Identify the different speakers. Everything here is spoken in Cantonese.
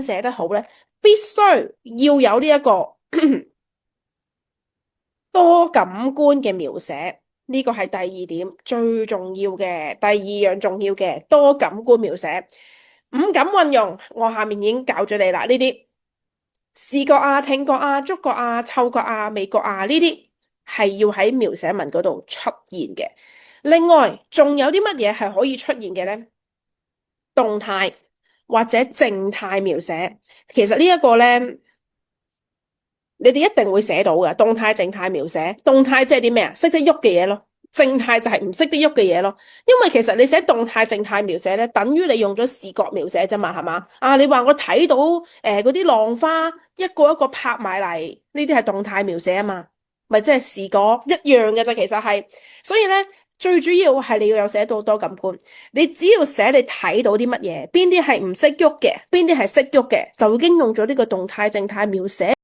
Speaker 1: 寫得好咧，必須要有呢一個多感官嘅描寫，呢個係第二點最重要嘅，第二樣重要嘅多感官描寫。五感運用，我下面已經教咗你啦，呢啲視覺啊、聽覺啊、觸覺啊、嗅覺啊、味覺啊，呢啲係要喺描寫文嗰度出現嘅。另外，仲有啲乜嘢係可以出現嘅呢？動態或者靜態描寫，其實呢一個呢。你哋一定會寫到嘅，動態、靜態描寫。動態即係啲咩啊？識得喐嘅嘢咯。靜態就係唔識得喐嘅嘢咯。因為其實你寫動態、靜態描寫咧，等於你用咗視覺描寫啫嘛，係嘛？啊，你話我睇到嗰啲浪花一個一個拍埋嚟，呢啲係動態描寫啊嘛，咪即係視覺一樣嘅啫。其實係，所以咧最主要係你要有寫到多感官。你只要寫你睇到啲乜嘢，邊啲係唔識喐嘅，邊啲係識喐嘅，就已經用咗呢個動態、靜態描寫。